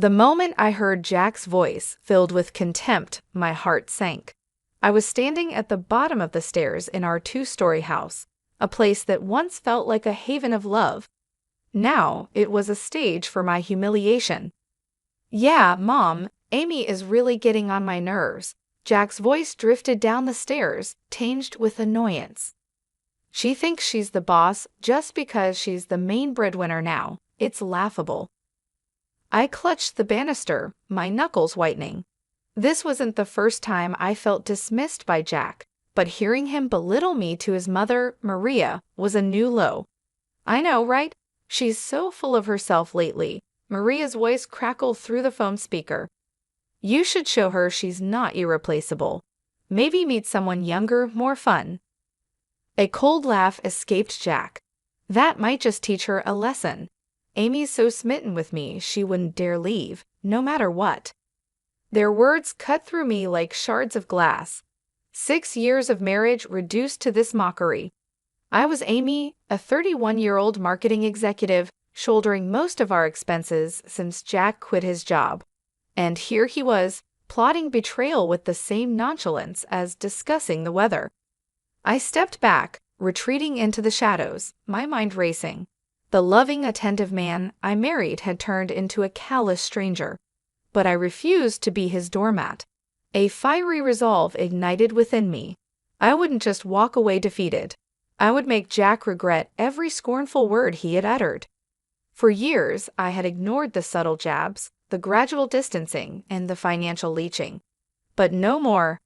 The moment I heard Jack's voice, filled with contempt, my heart sank. I was standing at the bottom of the stairs in our two-story house, a place that once felt like a haven of love. Now, it was a stage for my humiliation. "Yeah, Mom, Amy is really getting on my nerves." Jack's voice drifted down the stairs, tinged with annoyance. "She thinks she's the boss just because she's the main breadwinner now. It's laughable." I clutched the banister, my knuckles whitening. This wasn't the first time I felt dismissed by Jack, but hearing him belittle me to his mother, Maria, was a new low. "I know, right? She's so full of herself lately." Maria's voice crackled through the phone speaker. "You should show her she's not irreplaceable. Maybe meet someone younger, more fun." A cold laugh escaped Jack. "That might just teach her a lesson. Amy's so smitten with me she wouldn't dare leave, no matter what." Their words cut through me like shards of glass. 6 years of marriage reduced to this mockery. I was Amy, a 31-year-old marketing executive, shouldering most of our expenses since Jack quit his job. And here he was, plotting betrayal with the same nonchalance as discussing the weather. I stepped back, retreating into the shadows, my mind racing. The loving, attentive man I married had turned into a callous stranger. But I refused to be his doormat. A fiery resolve ignited within me. I wouldn't just walk away defeated. I would make Jack regret every scornful word he had uttered. For years, I had ignored the subtle jabs, the gradual distancing, and the financial leeching. But no more.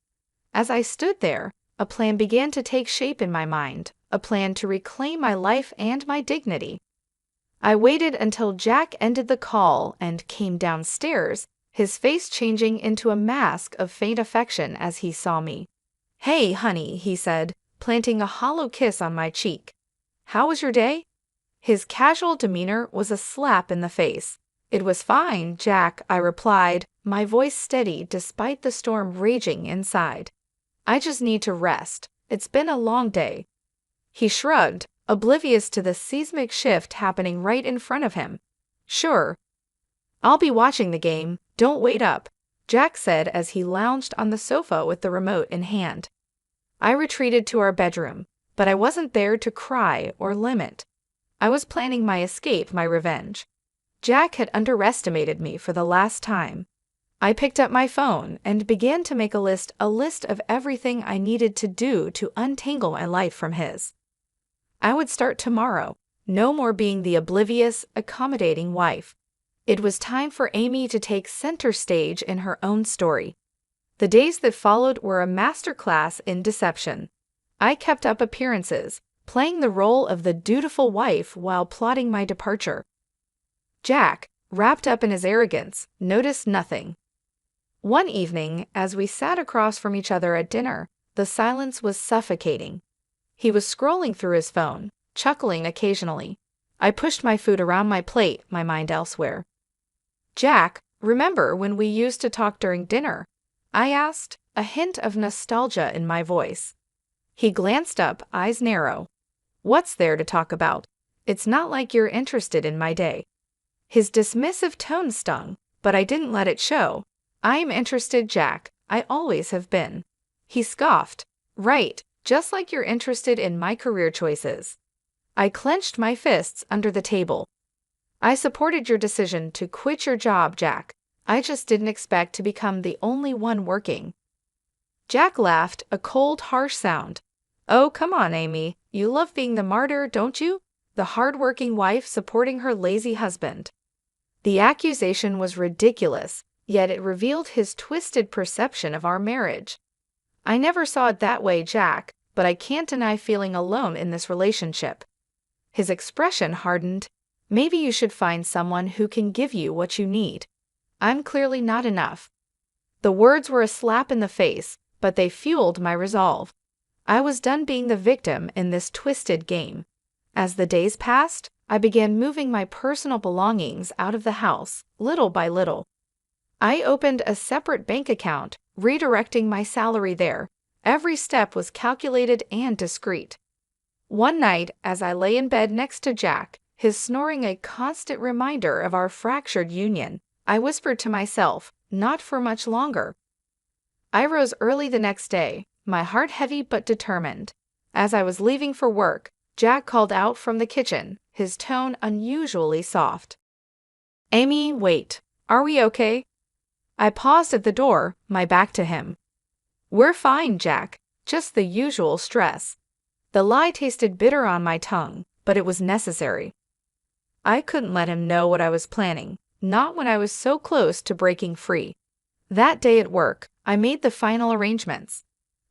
As I stood there, a plan began to take shape in my mind, a plan to reclaim my life and my dignity. I waited until Jack ended the call and came downstairs, his face changing into a mask of faint affection as he saw me. "Hey, honey," he said, planting a hollow kiss on my cheek. "How was your day?" His casual demeanor was a slap in the face. "It was fine, Jack," I replied, my voice steady despite the storm raging inside. "I just need to rest. It's been a long day." He shrugged, oblivious to the seismic shift happening right in front of him. "Sure. I'll be watching the game. Don't wait up," Jack said as he lounged on the sofa with the remote in hand. I retreated to our bedroom, but I wasn't there to cry or lament. I was planning my escape, my revenge. Jack had underestimated me for the last time. I picked up my phone and began to make a list of everything I needed to do to untangle my life from his. I would start tomorrow, no more being the oblivious, accommodating wife. It was time for Amy to take center stage in her own story. The days that followed were a masterclass in deception. I kept up appearances, playing the role of the dutiful wife while plotting my departure. Jack, wrapped up in his arrogance, noticed nothing. One evening, as we sat across from each other at dinner, the silence was suffocating. He was scrolling through his phone, chuckling occasionally. I pushed my food around my plate, my mind elsewhere. "Jack, remember when we used to talk during dinner?" I asked, a hint of nostalgia in my voice. He glanced up, eyes narrow. "What's there to talk about? It's not like you're interested in my day." His dismissive tone stung, but I didn't let it show. "I'm interested, Jack. I always have been." He scoffed. "Right, just like you're interested in my career choices." I clenched my fists under the table. "I supported your decision to quit your job, Jack. I just didn't expect to become the only one working." Jack laughed, a cold, harsh sound. "Oh, come on, Amy. You love being the martyr, don't you? The hard-working wife supporting her lazy husband." The accusation was ridiculous, yet it revealed his twisted perception of our marriage. "I never saw it that way, Jack, but I can't deny feeling alone in this relationship." His expression hardened. "Maybe you should find someone who can give you what you need. I'm clearly not enough." The words were a slap in the face, but they fueled my resolve. I was done being the victim in this twisted game. As the days passed, I began moving my personal belongings out of the house, little by little. I opened a separate bank account, redirecting my salary there. Every step was calculated and discreet. One night, as I lay in bed next to Jack, his snoring a constant reminder of our fractured union, I whispered to myself, not for much longer. I rose early the next day, my heart heavy but determined. As I was leaving for work, Jack called out from the kitchen, his tone unusually soft. "Amy, wait. Are we okay?" I paused at the door, my back to him. "We're fine, Jack. Just the usual stress." The lie tasted bitter on my tongue, but it was necessary. I couldn't let him know what I was planning, not when I was so close to breaking free. That day at work, I made the final arrangements.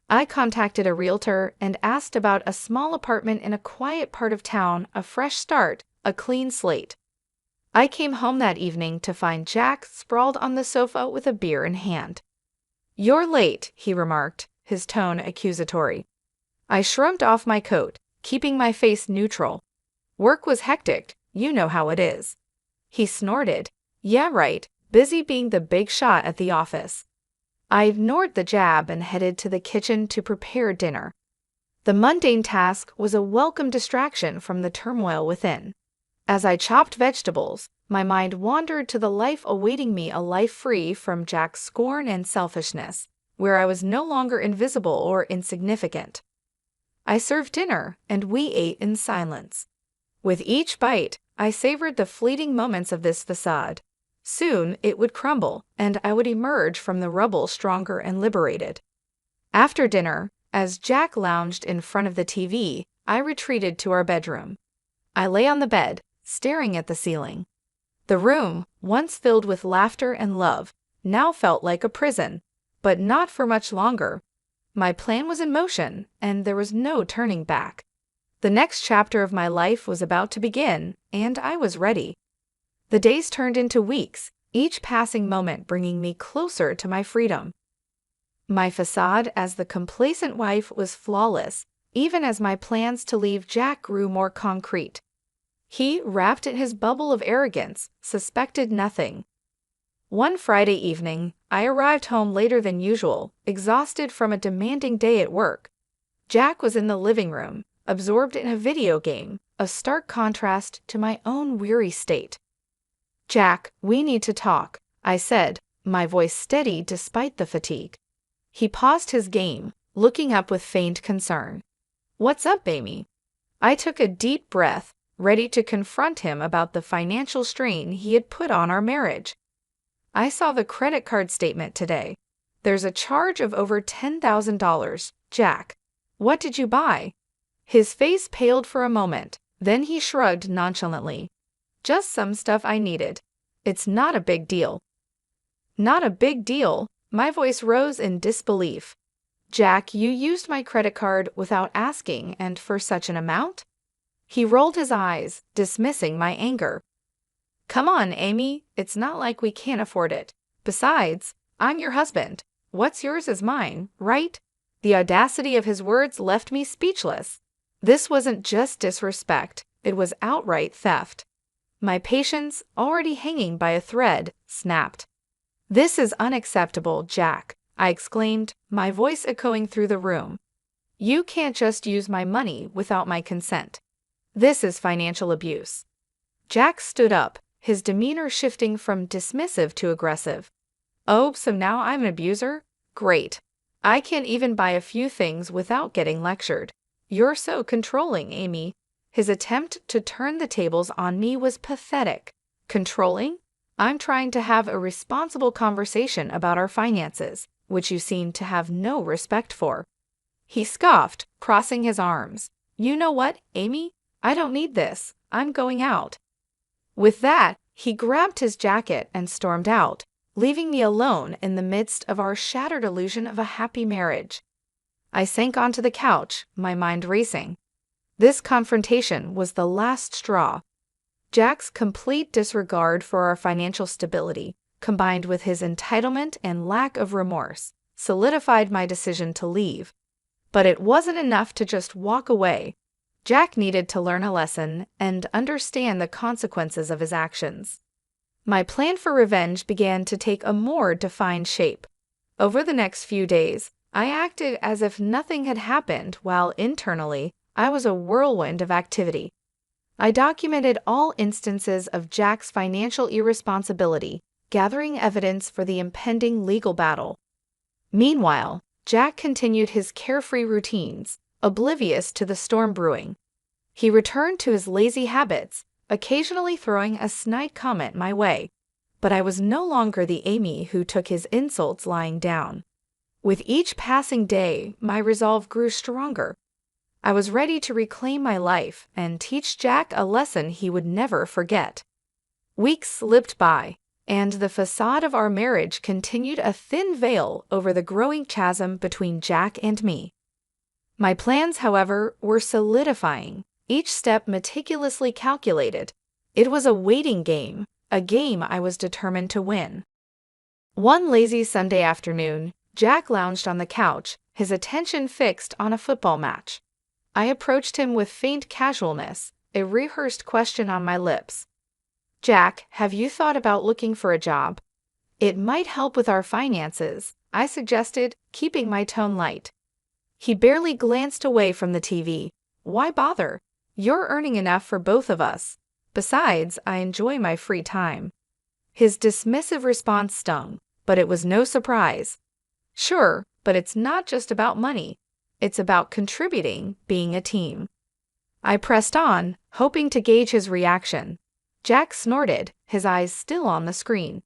I contacted a realtor and asked about a small apartment in a quiet part of town, a fresh start, a clean slate. I came home that evening to find Jack sprawled on the sofa with a beer in hand. "You're late," he remarked, his tone accusatory. I shrugged off my coat, keeping my face neutral. "Work was hectic, you know how it is." He snorted. "Yeah, right, busy being the big shot at the office." I ignored the jab and headed to the kitchen to prepare dinner. The mundane task was a welcome distraction from the turmoil within. As I chopped vegetables, my mind wandered to the life awaiting me, a life free from Jack's scorn and selfishness, where I was no longer invisible or insignificant. I served dinner, and we ate in silence. With each bite, I savored the fleeting moments of this facade. Soon it would crumble, and I would emerge from the rubble stronger and liberated. After dinner, as Jack lounged in front of the TV, I retreated to our bedroom. I lay on the bed, staring at the ceiling. The room, once filled with laughter and love, now felt like a prison, but not for much longer. My plan was in motion, and there was no turning back. The next chapter of my life was about to begin, and I was ready. The days turned into weeks, each passing moment bringing me closer to my freedom. My facade as the complacent wife was flawless, even as my plans to leave Jack grew more concrete. He, wrapped in his bubble of arrogance, suspected nothing. One Friday evening, I arrived home later than usual, exhausted from a demanding day at work. Jack was in the living room, absorbed in a video game, a stark contrast to my own weary state. "Jack, we need to talk," I said, my voice steady despite the fatigue. He paused his game, looking up with feigned concern. "What's up, Amy?" I took a deep breath, ready to confront him about the financial strain he had put on our marriage. "I saw the credit card statement today. There's a charge of over $10,000, Jack. What did you buy?" His face paled for a moment, then he shrugged nonchalantly. "Just some stuff I needed. It's not a big deal." "Not a big deal?" My voice rose in disbelief. "Jack, you used my credit card without asking, and for such an amount?" He rolled his eyes, dismissing my anger. "Come on, Amy, it's not like we can't afford it. Besides, I'm your husband. What's yours is mine, right?" The audacity of his words left me speechless. This wasn't just disrespect, it was outright theft. My patience, already hanging by a thread, snapped. "This is unacceptable, Jack," I exclaimed, my voice echoing through the room. "You can't just use my money without my consent. This is financial abuse." Jack stood up, his demeanor shifting from dismissive to aggressive. "Oh, so now I'm an abuser? Great. I can't even buy a few things without getting lectured. You're so controlling, Amy." His attempt to turn the tables on me was pathetic. Controlling? I'm trying to have a responsible conversation about our finances, which you seem to have no respect for. He scoffed, crossing his arms. "You know what, Amy? I don't need this. I'm going out." With that, he grabbed his jacket and stormed out, leaving me alone in the midst of our shattered illusion of a happy marriage. I sank onto the couch, my mind racing. This confrontation was the last straw. Jack's complete disregard for our financial stability, combined with his entitlement and lack of remorse, solidified my decision to leave. But it wasn't enough to just walk away. Jack needed to learn a lesson and understand the consequences of his actions. My plan for revenge began to take a more defined shape. Over the next few days, I acted as if nothing had happened while internally, I was a whirlwind of activity. I documented all instances of Jack's financial irresponsibility, gathering evidence for the impending legal battle. Meanwhile, Jack continued his carefree routines, oblivious to the storm brewing. He returned to his lazy habits, occasionally throwing a snide comment my way. But I was no longer the Amy who took his insults lying down. With each passing day, my resolve grew stronger. I was ready to reclaim my life and teach Jack a lesson he would never forget. Weeks slipped by, and the facade of our marriage continued a thin veil over the growing chasm between Jack and me. My plans, however, were solidifying, each step meticulously calculated. It was a waiting game, a game I was determined to win. One lazy Sunday afternoon, Jack lounged on the couch, his attention fixed on a football match. I approached him with faint casualness, a rehearsed question on my lips. "Jack, have you thought about looking for a job? It might help with our finances," I suggested, keeping my tone light. He barely glanced away from the TV. "Why bother? You're earning enough for both of us. Besides, I enjoy my free time." His dismissive response stung, but it was no surprise. "Sure, but it's not just about money. It's about contributing, being a team." I pressed on, hoping to gauge his reaction. Jack snorted, his eyes still on the screen.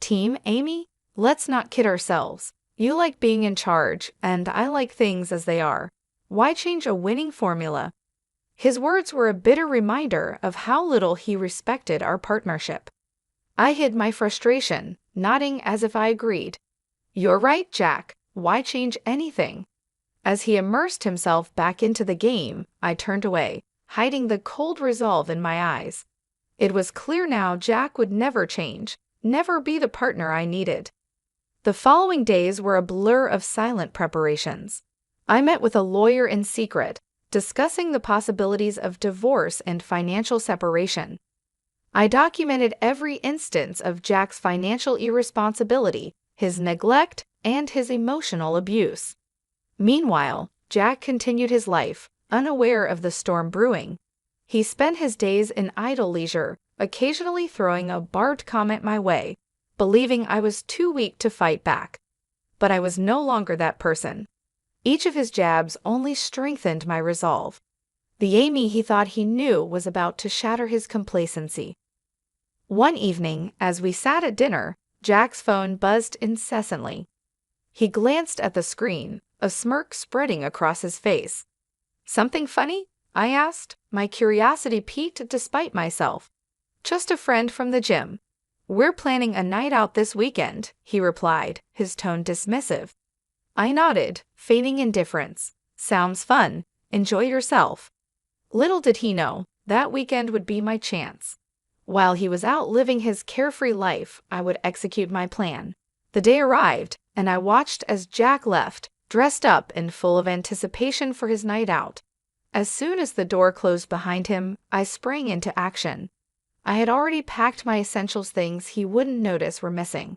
"Team, Amy? Let's not kid ourselves. You like being in charge, and I like things as they are. Why change a winning formula?" His words were a bitter reminder of how little he respected our partnership. I hid my frustration, nodding as if I agreed. "You're right, Jack. Why change anything?" As he immersed himself back into the game, I turned away, hiding the cold resolve in my eyes. It was clear now Jack would never change, never be the partner I needed. The following days were a blur of silent preparations. I met with a lawyer in secret, discussing the possibilities of divorce and financial separation. I documented every instance of Jack's financial irresponsibility, his neglect, and his emotional abuse. Meanwhile, Jack continued his life, unaware of the storm brewing. He spent his days in idle leisure, occasionally throwing a barbed comment my way, believing I was too weak to fight back. But I was no longer that person. Each of his jabs only strengthened my resolve. The Amy he thought he knew was about to shatter his complacency. One evening, as we sat at dinner, Jack's phone buzzed incessantly. He glanced at the screen, a smirk spreading across his face. "Something funny?" I asked, my curiosity piqued despite myself. "Just a friend from the gym. We're planning a night out this weekend," he replied, his tone dismissive. I nodded, feigning indifference. "Sounds fun. Enjoy yourself." Little did he know, that weekend would be my chance. While he was out living his carefree life, I would execute my plan. The day arrived, and I watched as Jack left, dressed up and full of anticipation for his night out. As soon as the door closed behind him, I sprang into action. I had already packed my essentials, things he wouldn't notice were missing.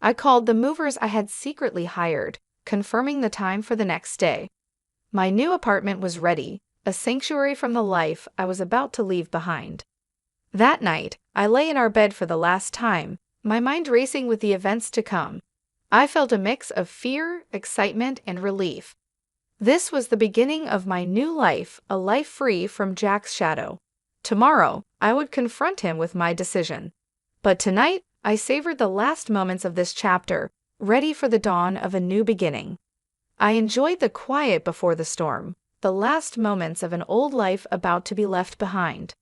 I called the movers I had secretly hired, confirming the time for the next day. My new apartment was ready, a sanctuary from the life I was about to leave behind. That night, I lay in our bed for the last time, my mind racing with the events to come. I felt a mix of fear, excitement, and relief. This was the beginning of my new life, a life free from Jack's shadow. Tomorrow, I would confront him with my decision. But tonight, I savored the last moments of this chapter, ready for the dawn of a new beginning. I enjoyed the quiet before the storm, the last moments of an old life about to be left behind.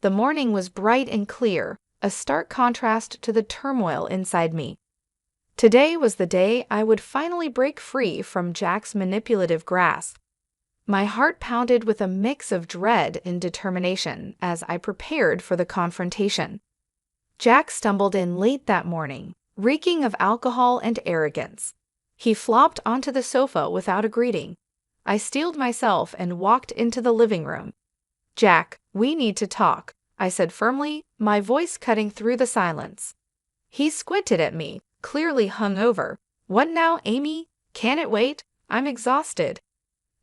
The morning was bright and clear, a stark contrast to the turmoil inside me. Today was the day I would finally break free from Jack's manipulative grasp. My heart pounded with a mix of dread and determination as I prepared for the confrontation. Jack stumbled in late that morning, reeking of alcohol and arrogance. He flopped onto the sofa without a greeting. I steeled myself and walked into the living room. "Jack, we need to talk," I said firmly, my voice cutting through the silence. He squinted at me, clearly hungover. "What now, Amy? Can it wait? I'm exhausted."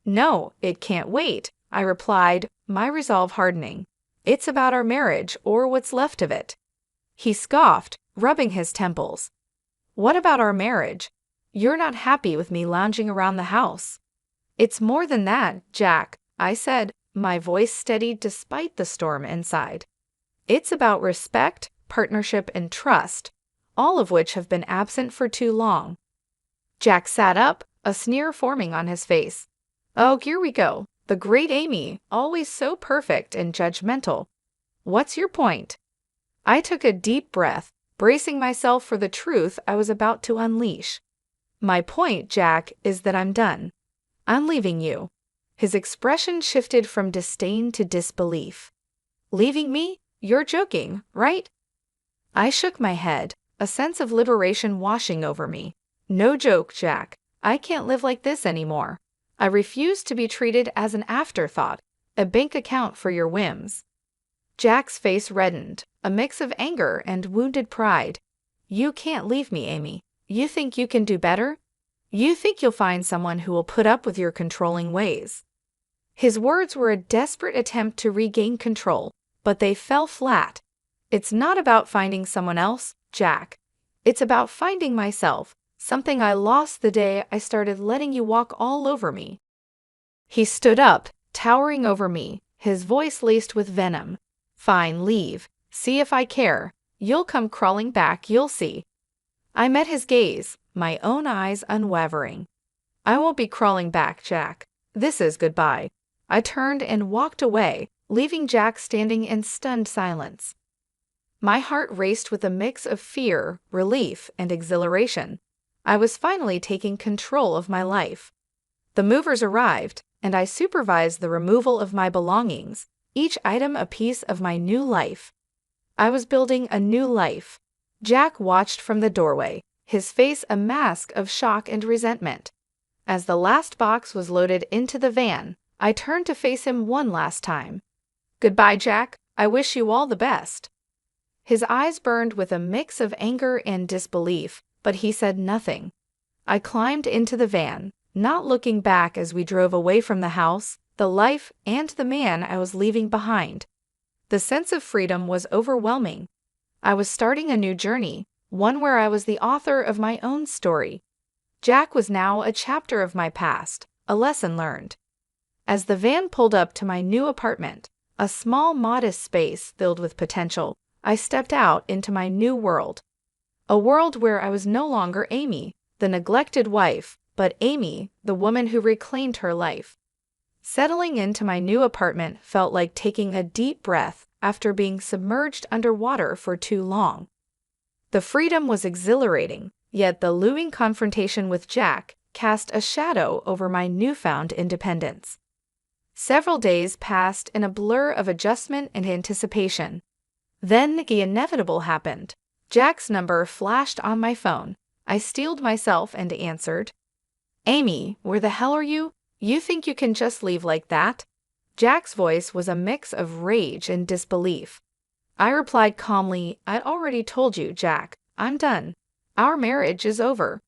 "No, it can't wait," I replied, my resolve hardening. "It's about our marriage, or what's left of it." He scoffed, rubbing his temples. "What about our marriage? You're not happy with me lounging around the house." "It's more than that, Jack," I said, my voice steadied despite the storm inside. "It's about respect, partnership, and trust, all of which have been absent for too long." Jack sat up, a sneer forming on his face. "Oh, here we go. The great Amy, always so perfect and judgmental. What's your point?" I took a deep breath, bracing myself for the truth I was about to unleash. "My point, Jack, is that I'm done. I'm leaving you." His expression shifted from disdain to disbelief. "Leaving me? You're joking, right?" I shook my head, a sense of liberation washing over me. "No joke, Jack. I can't live like this anymore. I refuse to be treated as an afterthought, a bank account for your whims." Jack's face reddened, a mix of anger and wounded pride. "You can't leave me, Amy. You think you can do better? You think you'll find someone who will put up with your controlling ways." His words were a desperate attempt to regain control, but they fell flat. "It's not about finding someone else, Jack. It's about finding myself, something I lost the day I started letting you walk all over me." He stood up, towering over me, his voice laced with venom. "Fine, leave. See if I care. You'll come crawling back, you'll see." I met his gaze, my own eyes unwavering. "I won't be crawling back, Jack. This is goodbye." I turned and walked away, leaving Jack standing in stunned silence. My heart raced with a mix of fear, relief, and exhilaration. I was finally taking control of my life. The movers arrived, and I supervised the removal of my belongings, each item a piece of my new life. I was building a new life. Jack watched from the doorway, his face a mask of shock and resentment. As the last box was loaded into the van, I turned to face him one last time. "Goodbye, Jack. I wish you all the best." His eyes burned with a mix of anger and disbelief, but he said nothing. I climbed into the van, not looking back as we drove away from the house, the life, and the man I was leaving behind. The sense of freedom was overwhelming. I was starting a new journey, one where I was the author of my own story. Jack was now a chapter of my past, a lesson learned. As the van pulled up to my new apartment, a small, modest space filled with potential, I stepped out into my new world. A world where I was no longer Amy, the neglected wife, but Amy, the woman who reclaimed her life. Settling into my new apartment felt like taking a deep breath after being submerged underwater for too long. The freedom was exhilarating, yet the looming confrontation with Jack cast a shadow over my newfound independence. Several days passed in a blur of adjustment and anticipation. Then the inevitable happened. Jack's number flashed on my phone. I steeled myself and answered. "Amy, where the hell are you? You think you can just leave like that?" Jack's voice was a mix of rage and disbelief. I replied calmly, "I'd already told you, Jack. I'm done. Our marriage is over.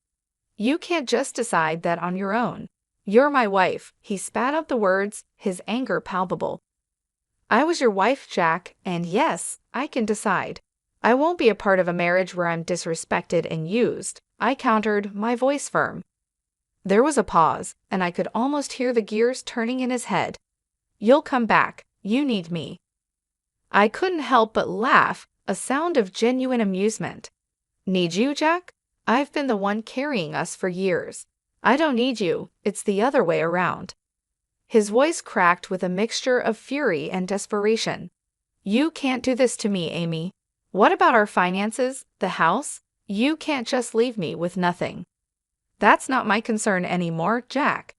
You can't just decide that on your own. You're my wife." He spat out the words, his anger palpable. "I was your wife, Jack, and yes, I can decide. I won't be a part of a marriage where I'm disrespected and used," I countered, my voice firm. There was a pause, and I could almost hear the gears turning in his head. "You'll come back. You need me." I couldn't help but laugh, a sound of genuine amusement. "Need you, Jack? I've been the one carrying us for years. I don't need you, it's the other way around." His voice cracked with a mixture of fury and desperation. "You can't do this to me, Amy. What about our finances, the house? You can't just leave me with nothing." "That's not my concern anymore, Jack.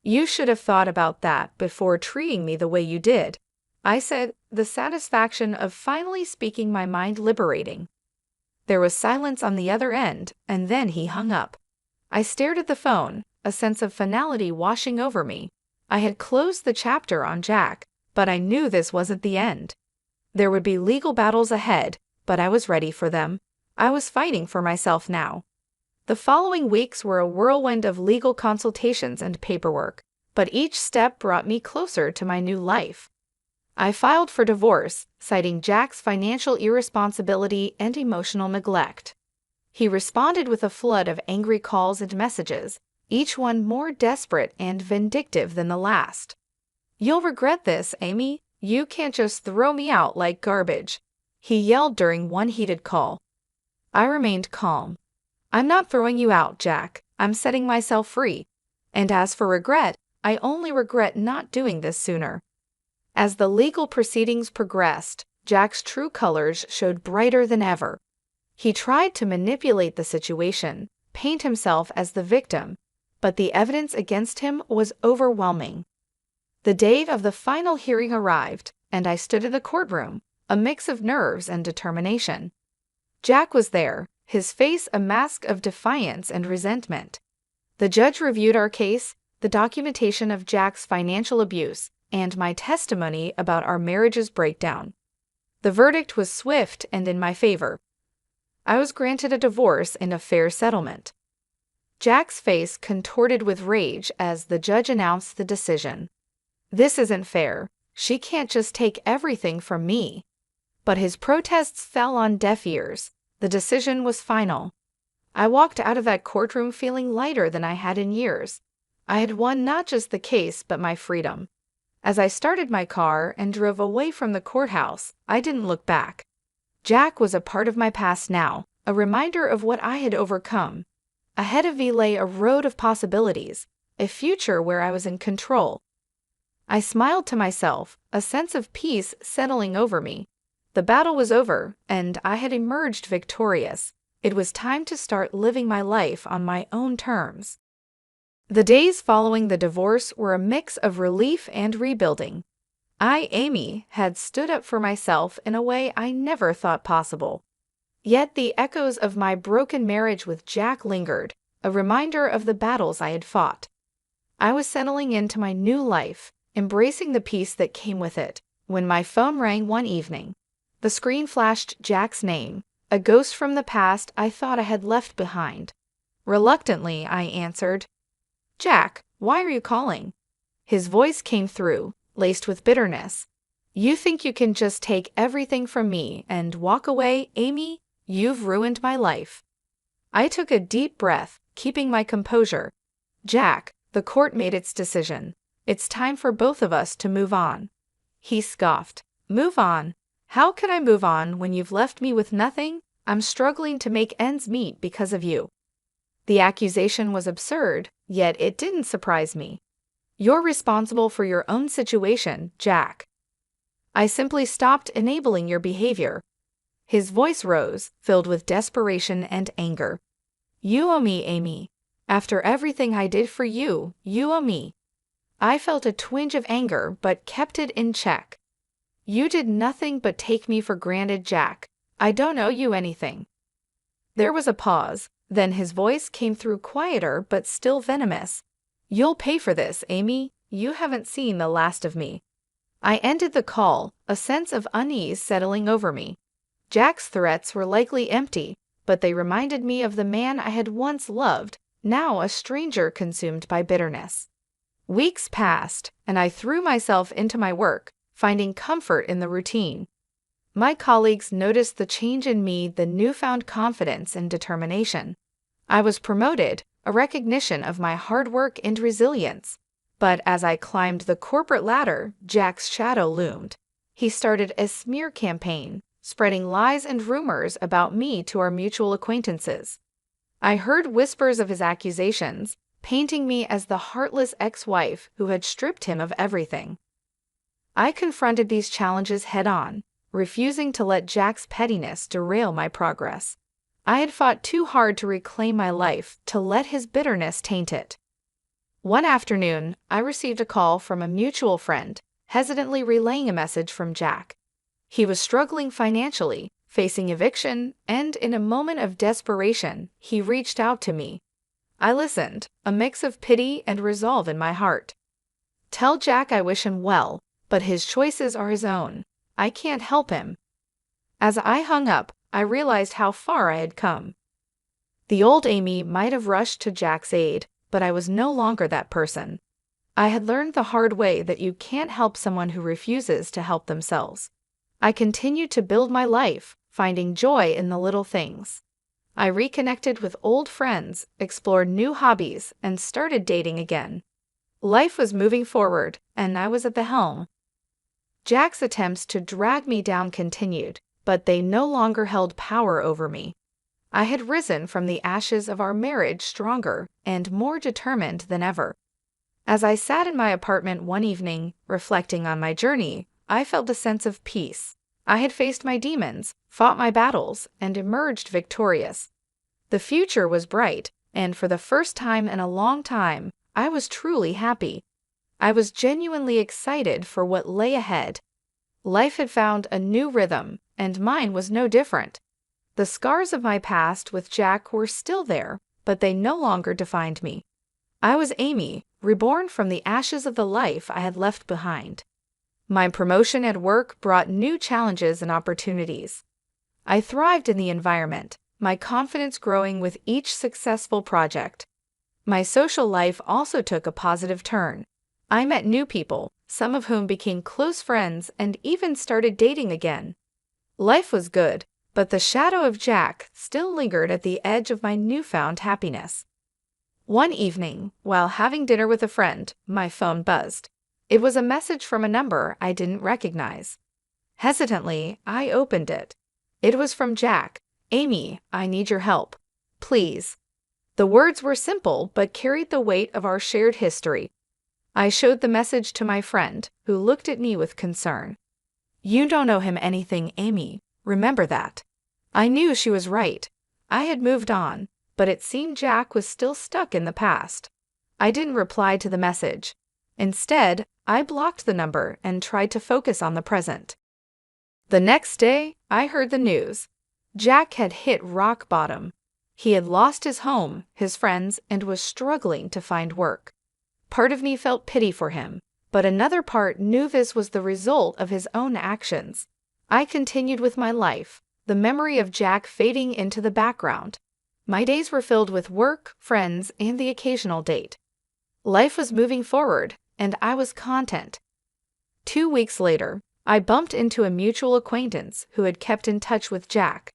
You should have thought about that before treating me the way you did," I said, the satisfaction of finally speaking my mind liberating. There was silence on the other end, and then he hung up. I stared at the phone, a sense of finality washing over me. I had closed the chapter on Jack, but I knew this wasn't the end. There would be legal battles ahead, but I was ready for them. I was fighting for myself now. The following weeks were a whirlwind of legal consultations and paperwork, but each step brought me closer to my new life. I filed for divorce, citing Jack's financial irresponsibility and emotional neglect. He responded with a flood of angry calls and messages, each one more desperate and vindictive than the last. "You'll regret this, Amy. You can't just throw me out like garbage," he yelled during one heated call. I remained calm. "I'm not throwing you out, Jack. I'm setting myself free. And as for regret, I only regret not doing this sooner." As the legal proceedings progressed, Jack's true colors showed brighter than ever. He tried to manipulate the situation, paint himself as the victim, but the evidence against him was overwhelming. The date of the final hearing arrived, and I stood in the courtroom, a mix of nerves and determination. Jack was there, his face a mask of defiance and resentment. The judge reviewed our case, the documentation of Jack's financial abuse, and my testimony about our marriage's breakdown. The verdict was swift and in my favor. I was granted a divorce and a fair settlement. Jack's face contorted with rage as the judge announced the decision. "This isn't fair. She can't just take everything from me." But his protests fell on deaf ears. The decision was final. I walked out of that courtroom feeling lighter than I had in years. I had won not just the case, but my freedom. As I started my car and drove away from the courthouse, I didn't look back. Jack was a part of my past now, a reminder of what I had overcome. Ahead of me lay a road of possibilities, a future where I was in control. I smiled to myself, a sense of peace settling over me. The battle was over, and I had emerged victorious. It was time to start living my life on my own terms. The days following the divorce were a mix of relief and rebuilding. I, Amy, had stood up for myself in a way I never thought possible. Yet the echoes of my broken marriage with Jack lingered, a reminder of the battles I had fought. I was settling into my new life, embracing the peace that came with it, when my phone rang one evening. The screen flashed Jack's name, a ghost from the past I thought I had left behind. Reluctantly, I answered. "Jack, why are you calling?" His voice came through, laced with bitterness. "You think you can just take everything from me and walk away, Amy? You've ruined my life." I took a deep breath, keeping my composure. "Jack, the court made its decision. It's time for both of us to move on." He scoffed. "Move on? How can I move on when you've left me with nothing? I'm struggling to make ends meet because of you." The accusation was absurd, yet it didn't surprise me. "You're responsible for your own situation, Jack." I simply stopped enabling your behavior. His voice rose, filled with desperation and anger. "You owe me, Amy. After everything I did for you, you owe me." I felt a twinge of anger, but kept it in check. "You did nothing but take me for granted, Jack. I don't owe you anything." There was a pause, then his voice came through quieter but still venomous. "You'll pay for this, Amy. You haven't seen the last of me." I ended the call, a sense of unease settling over me. Jack's threats were likely empty, but they reminded me of the man I had once loved, now a stranger consumed by bitterness. Weeks passed, and I threw myself into my work, finding comfort in the routine. My colleagues noticed the change in me, the newfound confidence and determination. I was promoted, a recognition of my hard work and resilience. But as I climbed the corporate ladder, Jack's shadow loomed. He started a smear campaign, spreading lies and rumors about me to our mutual acquaintances. I heard whispers of his accusations, painting me as the heartless ex-wife who had stripped him of everything. I confronted these challenges head-on, refusing to let Jack's pettiness derail my progress. I had fought too hard to reclaim my life, to let his bitterness taint it. One afternoon, I received a call from a mutual friend, hesitantly relaying a message from Jack. He was struggling financially, facing eviction, and in a moment of desperation, he reached out to me. I listened, a mix of pity and resolve in my heart. "Tell Jack I wish him well, but his choices are his own. I can't help him." As I hung up, I realized how far I had come. The old Amy might have rushed to Jack's aid, but I was no longer that person. I had learned the hard way that you can't help someone who refuses to help themselves. I continued to build my life, finding joy in the little things. I reconnected with old friends, explored new hobbies, and started dating again. Life was moving forward, and I was at the helm. Jack's attempts to drag me down continued, but they no longer held power over me. I had risen from the ashes of our marriage stronger and more determined than ever. As I sat in my apartment one evening, reflecting on my journey, I felt a sense of peace. I had faced my demons, fought my battles, and emerged victorious. The future was bright, and for the first time in a long time, I was truly happy. I was genuinely excited for what lay ahead. Life had found a new rhythm, and mine was no different. The scars of my past with Jack were still there, but they no longer defined me. I was Amy, reborn from the ashes of the life I had left behind. My promotion at work brought new challenges and opportunities. I thrived in the environment, my confidence growing with each successful project. My social life also took a positive turn. I met new people, some of whom became close friends and even started dating again. Life was good, but the shadow of Jack still lingered at the edge of my newfound happiness. One evening, while having dinner with a friend, my phone buzzed. It was a message from a number I didn't recognize. Hesitantly, I opened it. It was from Jack. "Amy, I need your help. Please." The words were simple but carried the weight of our shared history. I showed the message to my friend, who looked at me with concern. "You don't owe him anything, Amy. Remember that." I knew she was right. I had moved on, but it seemed Jack was still stuck in the past. I didn't reply to the message. Instead, I blocked the number and tried to focus on the present. The next day, I heard the news. Jack had hit rock bottom. He had lost his home, his friends, and was struggling to find work. Part of me felt pity for him, but another part knew this was the result of his own actions. I continued with my life, the memory of Jack fading into the background. My days were filled with work, friends, and the occasional date. Life was moving forward, and I was content. 2 weeks later, I bumped into a mutual acquaintance who had kept in touch with Jack.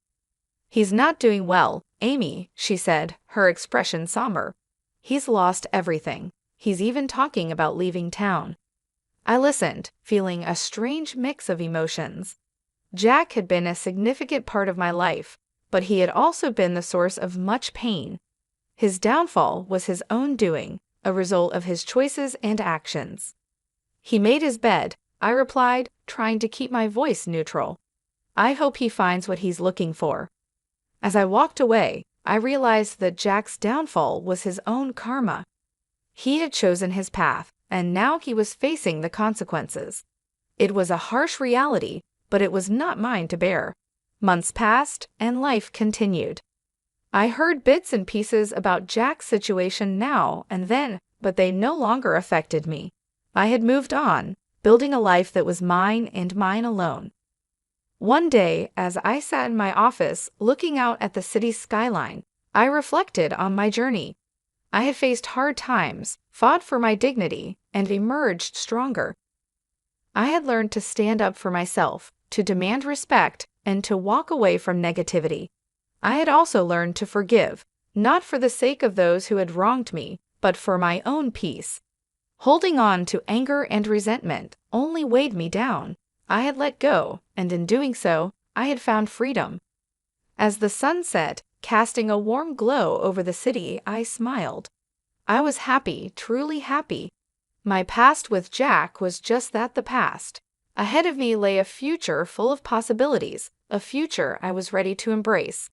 "He's not doing well, Amy," she said, her expression somber. "He's lost everything. He's even talking about leaving town." I listened, feeling a strange mix of emotions. Jack had been a significant part of my life, but he had also been the source of much pain. His downfall was his own doing, a result of his choices and actions. "He made his bed," I replied, trying to keep my voice neutral. "I hope he finds what he's looking for." As I walked away, I realized that Jack's downfall was his own karma. He had chosen his path, and now he was facing the consequences. It was a harsh reality, but it was not mine to bear. Months passed, and life continued. I heard bits and pieces about Jack's situation now and then, but they no longer affected me. I had moved on, building a life that was mine and mine alone. One day, as I sat in my office looking out at the city's skyline, I reflected on my journey. I had faced hard times, fought for my dignity, and emerged stronger. I had learned to stand up for myself, to demand respect, and to walk away from negativity. I had also learned to forgive, not for the sake of those who had wronged me, but for my own peace. Holding on to anger and resentment only weighed me down. I had let go, and in doing so, I had found freedom. As the sun set, casting a warm glow over the city, I smiled. I was happy, truly happy. My past with Jack was just that, the past. Ahead of me lay a future full of possibilities, a future I was ready to embrace.